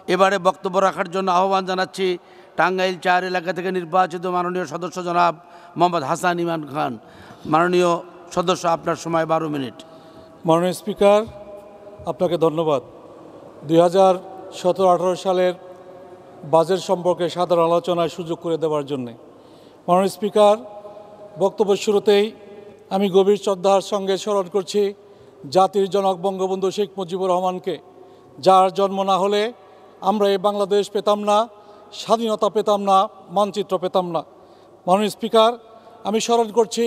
এবারে বক্তব্য রাখার জন্য আহ্বান জানাচ্ছি টাঙ্গাইল ৪ এলাকা থেকে নির্বাচিত মাননীয় সদস্য জনাব মোহাম্মদ হাসান ইমান খান। মাননীয় সদস্য, আপনার সময় 12 মিনিট। মাননীয় স্পিকার, আপনাকে ধন্যবাদ। 2017-18 সালের বাজেট সম্পর্কে সাধারণ আলোচনায় সুযোগ করে দেওয়ার জন্যে। মাননীয় স্পিকার, বক্তব্যের শুরুতেই আমি গভীর শ্রদ্ধার সঙ্গে স্মরণ করছি জাতির জনক বঙ্গবন্ধু শেখ মুজিবুর রহমানকে, যার জন্ম না হলে আমরা এই বাংলাদেশ পেতাম না, স্বাধীনতা পেতাম না, মানচিত্র পেতাম না। মাননীয় স্পিকার, আমি স্মরণ করছি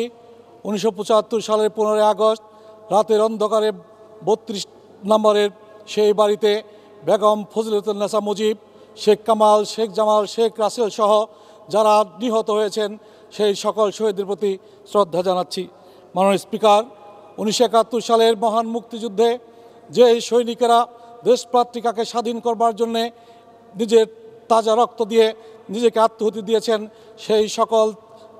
1975 সালের 15 আগস্ট রাতের অন্ধকারে 32 নম্বরের সেই বাড়িতে বেগম ফজিলাতুন্নেসা মুজিব, শেখ কামাল, শেখ জামাল, শেখ রাসেল সহ যারা নিহত হয়েছেন সেই সকল শহীদদের প্রতি শ্রদ্ধা জানাচ্ছি। মাননীয় স্পিকার, 1971 সালের মহান মুক্তিযুদ্ধে যে সৈনিকেরা দেশপ্রাত্রিকাকে স্বাধীন করবার জন্যে নিজের তাজা রক্ত দিয়ে নিজেকে আত্মহুতি দিয়েছেন, সেই সকল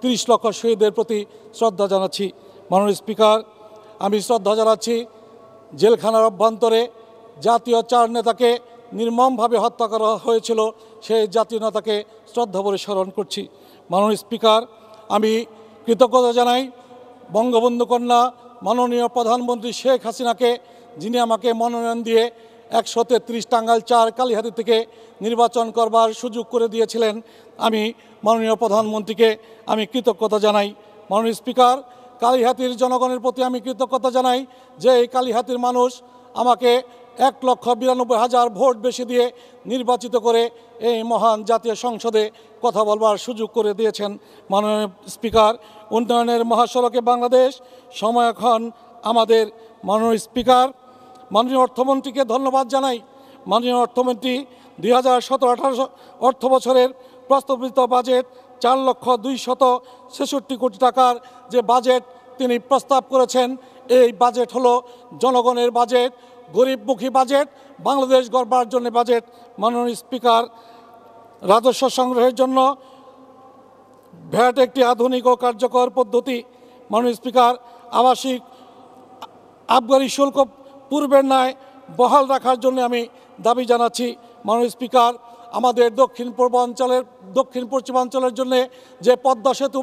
30 লক্ষ শহীদের প্রতি শ্রদ্ধা জানাচ্ছি। মাননীয় স্পিকার, আমি শ্রদ্ধা জানাচ্ছি জেলখানার অভ্যন্তরে জাতীয় 4 নেতাকে নির্মমভাবে হত্যা করা হয়েছিল, সেই জাতীয় নেতাকে শ্রদ্ধা ভরে স্মরণ করছি। মাননীয় স্পিকার, আমি কৃতজ্ঞতা জানাই বঙ্গবন্ধু কন্যা মাননীয় প্রধানমন্ত্রী শেখ হাসিনাকে, যিনি আমাকে মনোনয়ন দিয়ে 133 টাঙ্গাইল 4 কালিহাতী থেকে নির্বাচন করবার সুযোগ করে দিয়েছিলেন। আমি মাননীয় প্রধানমন্ত্রীকে আমি কৃতজ্ঞতা জানাই। মাননীয় স্পিকার, কালিহাতীর জনগণের প্রতি আমি কৃতজ্ঞতা জানাই যে এই কালিহাতীর মানুষ আমাকে 1,92,000 ভোট বেশি দিয়ে নির্বাচিত করে এই মহান জাতীয় সংসদে কথা বলবার সুযোগ করে দিয়েছেন। মাননীয় স্পিকার, উন্নয়নের মহাসড়কে বাংলাদেশ সময় এখন আমাদের। মাননীয় স্পিকার, মাননীয় অর্থমন্ত্রীকে ধন্যবাদ জানাই। মাননীয় অর্থমন্ত্রী 2017-18 অর্থ বছরের প্রস্তাবিত বাজেট 4,266 কোটি টাকার যে বাজেট তিনি প্রস্তাব করেছেন, এই বাজেট হলো জনগণের বাজেট, গরিবমুখী বাজেট, বাংলাদেশ গড়বার জন্য বাজেট। মাননীয় স্পিকার, রাজস্ব সংগ্রহের জন্য ভ্যাট একটি আধুনিক ও কার্যকর পদ্ধতি। মাননীয় স্পিকার, আবাসিক আবগারি শুল্ক পূর্বের ন্যায় বহাল রাখার জন্য আমি দাবি জানাচ্ছি। মাননীয় স্পিকার, আমাদের দক্ষিণ পশ্চিমাঞ্চলের জন্য যে পদ্মা সেতু,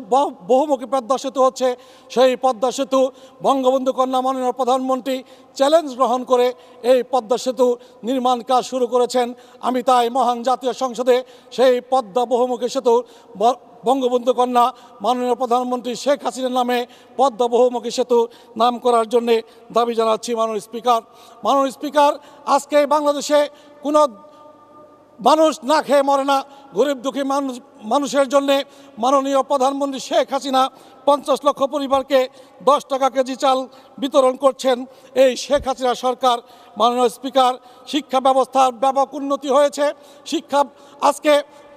বহুমুখী পদ্মা সেতু হচ্ছে, সেই পদ্মা সেতু বঙ্গবন্ধু কন্যা মাননীয় প্রধানমন্ত্রী চ্যালেঞ্জ গ্রহণ করে এই পদ্মা সেতু নির্মাণ কাজ শুরু করেছেন। আমি তাই মহান জাতীয় সংসদে সেই পদ্মা বহুমুখী সেতু বঙ্গবন্ধু কন্যা মাননীয় প্রধানমন্ত্রী শেখ হাসিনার নামে পদ্মা বহুমুখী সেতু নাম করার জন্যে দাবি জানাচ্ছি। মাননীয় স্পিকার, আজকে বাংলাদেশে কোনো মানুষ না খেয়ে মরে না। গরিব দুঃখী মানুষের জন্যে মাননীয় প্রধানমন্ত্রী শেখ হাসিনা 50 লক্ষ পরিবারকে 10 টাকা কেজি চাল বিতরণ করছেন এই শেখ হাসিনা সরকার। মাননীয় স্পিকার, শিক্ষা ব্যবস্থার ব্যাপক উন্নতি হয়েছে। আজকে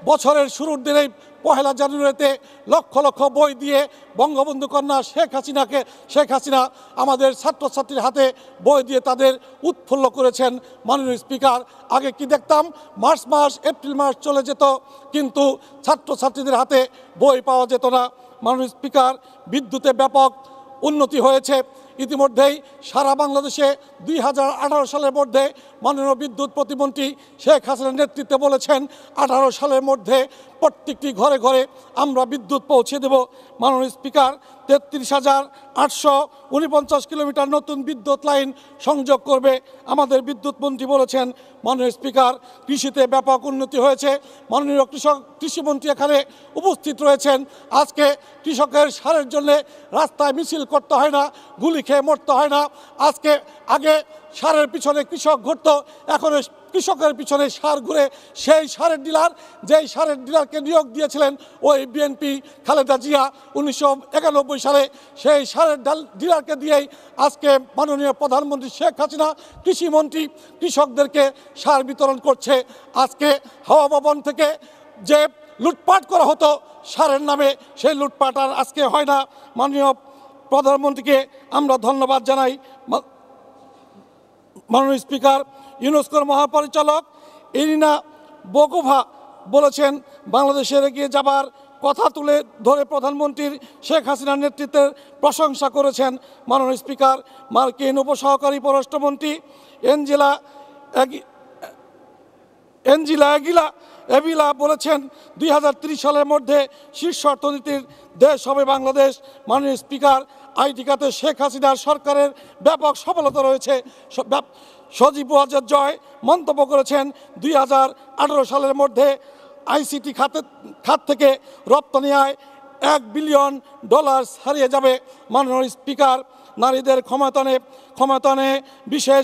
বছরের শুরুর দিনেই 1 জানুয়ারিতে লক্ষ লক্ষ বই দিয়ে বঙ্গবন্ধু কন্যা শেখ হাসিনা আমাদের ছাত্রছাত্রীর হাতে বই দিয়ে তাদের উৎফুল্ল করেছেন। মাননীয় স্পিকার, আগে কি দেখতাম, মার্চ মাস, এপ্রিল মাস চলে যেত, কিন্তু ছাত্রছাত্রীদের হাতে বই পাওয়া যেত না। মাননীয় স্পিকার, বিদ্যুতে ব্যাপক উন্নতি হয়েছে। ইতিমধ্যেই সারা বাংলাদেশে 2018 সালের মধ্যে মাননীয় বিদ্যুৎ প্রতিমন্ত্রী শেখ হাসিনার নেতৃত্বে বলেছেন 18 সালের মধ্যে প্রত্যেকটি ঘরে ঘরে আমরা বিদ্যুৎ পৌঁছে দেব। মাননীয় স্পিকার, 33,849 কিলোমিটার নতুন বিদ্যুৎ লাইন সংযোগ করবে আমাদের বিদ্যুৎ মন্ত্রী বলেছেন। মাননীয় স্পিকার, কৃষিতে ব্যাপক উন্নতি হয়েছে। মাননীয় কৃষিমন্ত্রী এখানে উপস্থিত রয়েছেন। আজকে কৃষকের সারের জন্য রাস্তায় মিছিল করতে হয় না, গুলি খেয়ে মরতে হয় না। আগে সারের পিছনে কৃষক ঘুরত, এখন কৃষকের পিছনে সার ঘুরে সেই সারের ডিলার, যেই সারের ডিলারকে নিয়োগ দিয়েছিলেন ওই বিএনপি খালেদা জিয়া 1991 সালে, সেই সারের ডিলারকে দিয়েই আজকে মাননীয় প্রধানমন্ত্রী শেখ হাসিনা কৃষিমন্ত্রী কৃষকদেরকে সার বিতরণ করছে। আজকে হাওয়া ভবন থেকে যে লুটপাট করা হতো সারের নামে, সেই লুটপাট আর আজকে হয় না। মাননীয় প্রধানমন্ত্রীকে আমরা ধন্যবাদ জানাই। মাননীয় স্পিকার, ইউনেস্কোর মহাপরিচালক ইরিনা বোকোভা বলেছেন বাংলাদেশের এগিয়ে যাবার কথা তুলে ধরে প্রধানমন্ত্রীর শেখ হাসিনার নেতৃত্বের প্রশংসা করেছেন। মাননীয় স্পিকার, মার্কিন উপসহকারী পররাষ্ট্রমন্ত্রী এঞ্জিলা এভিলা বলেছেন 2030 সালের মধ্যে শীর্ষ অর্থনীতির দেশ হবে বাংলাদেশ। মাননীয় স্পিকার, আইটি খাতে শেখ হাসিনার সরকারের ব্যাপক সফলতা রয়েছে। সজীব ওয়াজেদ জয় মন্তব্য করেছেন 2018 সালের মধ্যে আইসিটি খাত থেকে রপ্তানি আয় $1 বিলিয়ন হারিয়ে যাবে। মাননীয় স্পিকার, নারীদের ক্ষমতায়নে বিশেষ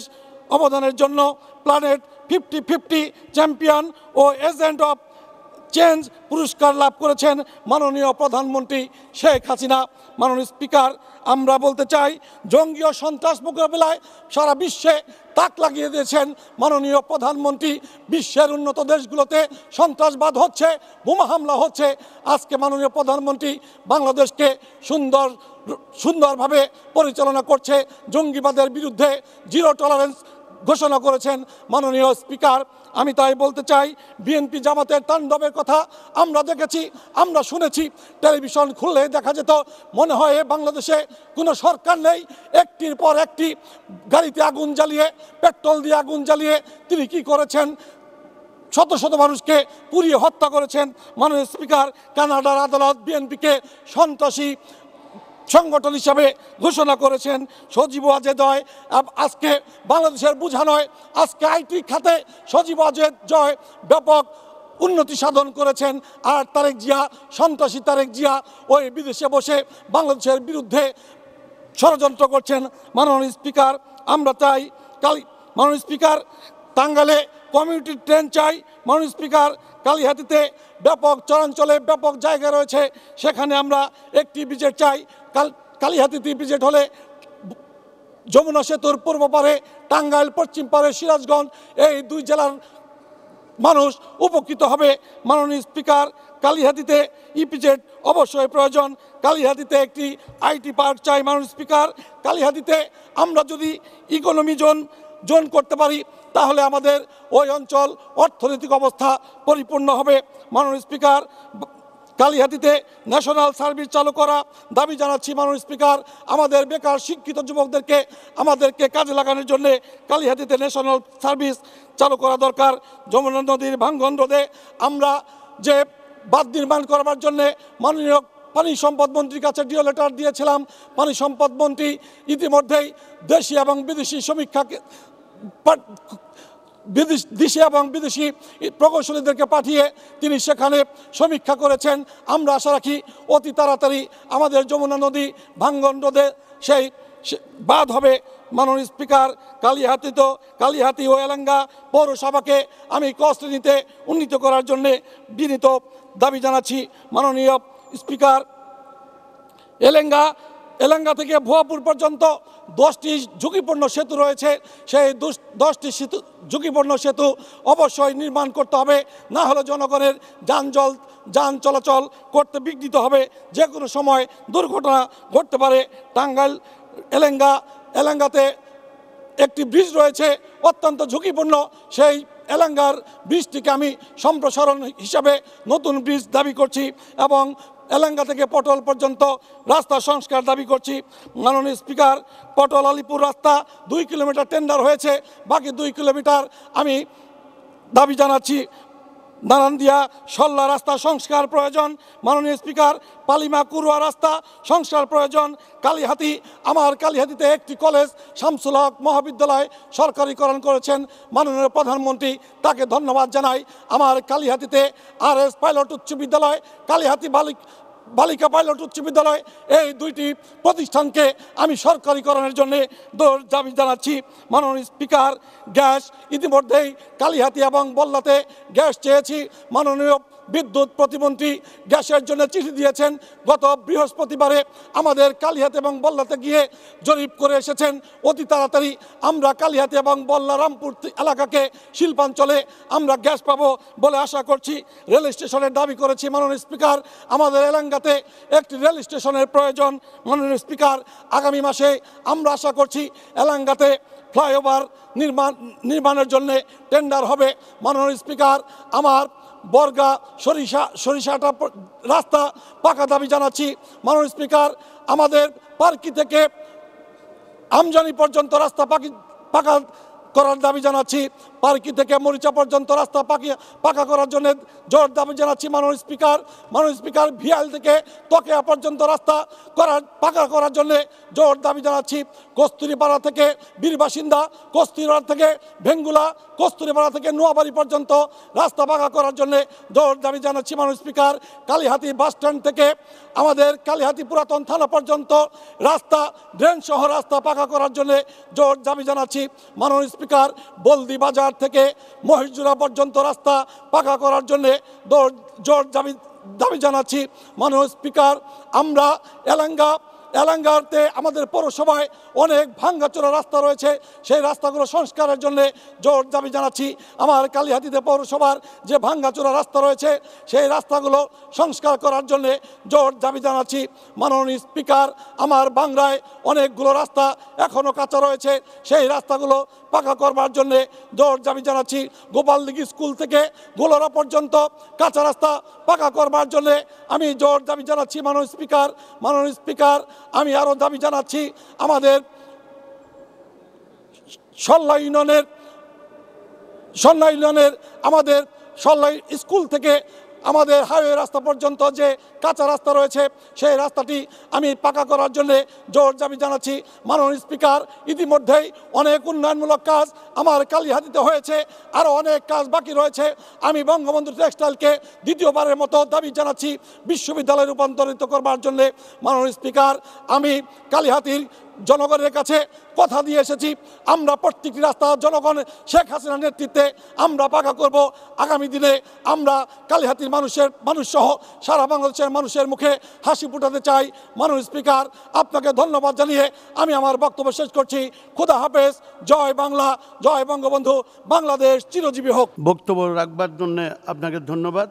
অবদানের জন্য প্ল্যানেট 50-50 চ্যাম্পিয়ন ও এজেন্ট অফ চেঞ্জ পুরস্কার লাভ করেছেন মাননীয় প্রধানমন্ত্রী শেখ হাসিনা। মাননীয় স্পিকার, আমরা বলতে চাই, জঙ্গি ও সন্ত্রাস মোকাবিলায় সারা বিশ্বে তাক লাগিয়ে দিয়েছেন মাননীয় প্রধানমন্ত্রী। বিশ্বের উন্নত দেশগুলোতে সন্ত্রাসবাদ হচ্ছে, বোমা হামলা হচ্ছে। আজকে মাননীয় প্রধানমন্ত্রী বাংলাদেশকে সুন্দরভাবে পরিচালনা করছে। জঙ্গিবাদের বিরুদ্ধে জিরো টলারেন্স ঘোষণা করেছেন মাননীয় স্পিকার। আমি তাই বলতে চাই, বিএনপি জামাতের তাণ্ডবের কথা আমরা দেখেছি, আমরা শুনেছি। টেলিভিশন খুললে দেখা যেত মনে হয় বাংলাদেশে কোনো সরকার নেই। একটির পর একটি গাড়িতে আগুন জ্বালিয়ে, পেট্রোল দিয়ে আগুন জ্বালিয়ে তিনি কি করেছেন? শত শত মানুষকে পুড়িয়ে হত্যা করেছেন। মাননীয় স্পিকার, কানাডার আদালত বিএনপিকে সন্ত্রাসী সংগঠন হিসাবে ঘোষণা করেছেন। সজীব ওয়াজেদ জয় আজকে বাংলাদেশের বোঝা নয়, আজকে আইটি খাতে সজীব ওয়াজেদ জয় ব্যাপক উন্নতি সাধন করেছেন। আর তারেক জিয়া, সন্ত্রাসী তারেক জিয়া ওই বিদেশে বসে বাংলাদেশের বিরুদ্ধে ষড়যন্ত্র করছেন। মাননীয় স্পিকার, আমরা চাই মাননীয় স্পিকার, টাঙ্গাইলে কমিউনিটি ট্রেন চাই। মাননীয় স্পিকার, কালিহাতীতে ব্যাপক চরাঞ্চলে ব্যাপক জায়গা রয়েছে, সেখানে আমরা একটি ব্রিজেট চাই। কালিহাতীতে ব্রিজেট হলে যমুনা সেতুর পূর্ব পারে, টাঙ্গাইল পশ্চিম পারে, সিরাজগঞ্জ, এই দুই জেলার মানুষ উপকৃত হবে। মাননীয় স্পিকার, কালিহাতীতে ইপিজেড অবশ্যই প্রয়োজন। কালিহাতীতে একটি আইটি পার্ক চাই। মাননীয় স্পিকার, কালিহাতীতে আমরা যদি ইকোনমি জোন করতে পারি তাহলে আমাদের ওই অঞ্চল অর্থনৈতিক অবস্থা পরিপূর্ণ হবে। মাননীয় স্পিকার, কালিহাতীতে ন্যাশনাল সার্ভিস চালু করা দাবি জানাচ্ছি। মাননীয় স্পিকার, আমাদের বেকার শিক্ষিত যুবকদেরকে আমাদেরকে কাজে লাগানোর জন্য কালিহাতীতে ন্যাশনাল সার্ভিস চালু করা দরকার। যমুনা নদীর ভাঙ্গন রোধে আমরা যে বাঁধ নির্মাণ করবার জন্য মাননীয় পানি সম্পদ মন্ত্রীর কাছে ডিও লেটার দিয়েছিলাম। পানি সম্পদ মন্ত্রী ইতিমধ্যেই দেশি এবং বিদেশি দেশি এবং বিদেশি প্রকৌশলীদেরকে পাঠিয়ে তিনি সেখানে সমীক্ষা করেছেন। আমরা আশা রাখি অতি তাড়াতাড়ি আমাদের যমুনা নদী ভাঙ্গন রোধে সেই বাঁধ হবে। মাননীয় স্পিকার, কালিহাতী ও এলাঙ্গা পৌরসভাকে আমি ক শ্রেণীতে উন্নীত করার জন্য বিনীত দাবি জানাচ্ছি। মাননীয় স্পিকার, এলাঙ্গা থেকে ভুয়াপুর পর্যন্ত 10টি ঝুঁকিপূর্ণ সেতু রয়েছে। সেই 10টি ঝুঁকিপূর্ণ সেতু অবশ্যই নির্মাণ করতে হবে, না হলে জনগণের যান চলাচল করতে বিঘ্নিত হবে। যে কোনো সময় দুর্ঘটনা ঘটতে পারে। টাঙ্গাইল এলাঙ্গাতে একটি ব্রিজ রয়েছে অত্যন্ত ঝুঁকিপূর্ণ। সেই এলাঙ্গার ব্রিজটিকে আমি সম্প্রসারণ হিসাবে নতুন ব্রিজ দাবি করছি এবং এলাঙ্গা থেকে পটল পর্যন্ত রাস্তা সংস্কার দাবি করছি। মাননীয় স্পিকার, পটল আলিপুর রাস্তা 2 কিলোমিটার টেন্ডার হয়েছে, বাকি 2 কিলোমিটার আমি দাবি জানাচ্ছি। নারায়ণদিয়া সল্লা রাস্তা সংস্কার প্রয়োজন। মাননীয় স্পিকার, পালিমা কুরুয়া রাস্তা সংস্কার প্রয়োজন। কালিহাতীতে একটি কলেজ শামসুল হক মহাবিদ্যালয় সরকারিকরণ করেছেন মাননীয় প্রধানমন্ত্রী, তাকে ধন্যবাদ জানাই। আমার কালিহাতীতে RS পাইলট উচ্চ বিদ্যালয়, কালিহাতী বালিকা পাইলট উচ্চ বিদ্যালয়, এই 2টি প্রতিষ্ঠানকে আমি সরকারিকরণের জন্য দাবি জানাচ্ছি। মাননীয় স্পিকার, গ্যাস ইতিমধ্যেই কালিহাতী এবং বল্লাতে গ্যাস চেয়েছি। মাননীয় বিদ্যুৎ প্রতিমন্ত্রী গ্যাসের জন্য চিঠি দিয়েছেন। গত বৃহস্পতিবারে আমাদের কালিহাতী এবং বল্লাতে গিয়ে জরিপ করে এসেছেন। অতি তাড়াতাড়ি আমরা কালিহাতী এবং বল্লা রামপুর এলাকাকে শিল্পাঞ্চলে আমরা গ্যাস পাবো বলে আশা করছি। রেল স্টেশনের দাবি করেছি। মাননীয় স্পিকার, আমাদের এলাঙ্গাতে একটি রেল স্টেশনের প্রয়োজন। মাননীয় স্পিকার, আগামী মাসে আমরা আশা করছি এলাঙ্গাতে ফ্লাইওভার নির্মাণের জন্য টেন্ডার হবে। মাননীয় স্পিকার, আমার বর্গা সরিষাটা রাস্তা পাকা দাবি জানাচ্ছি। মাননীয় স্পিকার, আমাদের পার্কি থেকে আমজানি পর্যন্ত রাস্তা পাকা করার দাবি জানাচ্ছি। পার্কি থেকে মরিচা পর্যন্ত রাস্তা পাকা করার জন্য জোর দাবি জানাচ্ছি মাননীয় স্পিকার ভিআইএল থেকে তকেয়া পর্যন্ত রাস্তা পাকা করার জন্য জোর দাবি জানাচ্ছি কস্তুরীপাড়া থেকে বীরবাসিন্দা, কস্তুরীপাড়া থেকে ভেঙ্গুলা, কস্তুরীপাড়া থেকে নোয়াবাড়ি পর্যন্ত রাস্তা পাকা করার জন্য জোর দাবি জানাচ্ছি মাননীয় স্পিকার কালীহাতি বাস স্ট্যান্ড থেকে আমাদের কালীহাতি পুরাতন থানা পর্যন্ত রাস্তা ড্রেন সহ রাস্তা পাকা করার জন্য জোর দাবি জানাচ্ছি মাননীয় স্পিকার বলদি বাজার থেকে মহিষজোড়া পর্যন্ত রাস্তা পাকা করার জন্য জোর দাবি জানাচ্ছি মাননীয় স্পিকার আমরা এলাঙ্গাতে আমাদের পৌরসভায় অনেক ভাঙ্গাচোরা রাস্তা রয়েছে, সেই রাস্তাগুলো সংস্কারের জন্য জোর দাবি জানাচ্ছি আমার কালীহাতিতে পৌরসভার যে ভাঙ্গাচোরা রাস্তা রয়েছে সেই রাস্তাগুলো সংস্কার করার জন্য জোর দাবি জানাচ্ছি মাননীয় স্পিকার আমার বাংলায় অনেকগুলো রাস্তা এখনও কাঁচা রয়েছে, সেই রাস্তাগুলো পাকা করবার জন্য জোর দাবি জানাচ্ছি গোপালদিঘি স্কুল থেকে গোলরা পর্যন্ত কাঁচা রাস্তা পাকা করবার জন্য আমি জোর দাবি জানাচ্ছি মাননীয় স্পিকার আমি আরও দাবি জানাচ্ছি আমাদের সল্লা ইউনিয়নের আমাদের সল্লা স্কুল থেকে আমাদের হাইওয়ে রাস্তা পর্যন্ত যে কাঁচা রাস্তা রয়েছে সেই রাস্তাটি আমি পাকা করার জন্য জোর দাবি জানাচ্ছি মাননীয় স্পিকার ইতিমধ্যেই অনেক উন্নয়নমূলক কাজ আমার কালীহাতিতে হয়েছে, আরও অনেক কাজ বাকি রয়েছে। আমি বঙ্গবন্ধু টেক্সটাইলকে দ্বিতীয়বারের মতো দাবি জানাচ্ছি বিশ্ববিদ্যালয়ে রূপান্তরিত করবার জন্য মাননীয় স্পিকার আমি কালীহাতির জনগণের কাছে কথা দিয়ে এসেছি আমরা প্রত্যেকটি রাস্তা জনগণ শেখ হাসিনার নেতৃত্বে আমরা পাকা করব। আগামী দিনে আমরা কালীহাতির মানুষ সহ সারা বাংলাদেশের মানুষের মুখে হাসি ফুটাতে চাই। মাননীয় স্পিকার আপনাকে ধন্যবাদ জানিয়ে আমি আমার বক্তব্য শেষ করছি। খোদা হাফেজ, জয় বাংলা, জয় বঙ্গবন্ধু, বাংলাদেশ চিরজীবী হোক। বক্তব্য রাখবার জন্য আপনাকে ধন্যবাদ।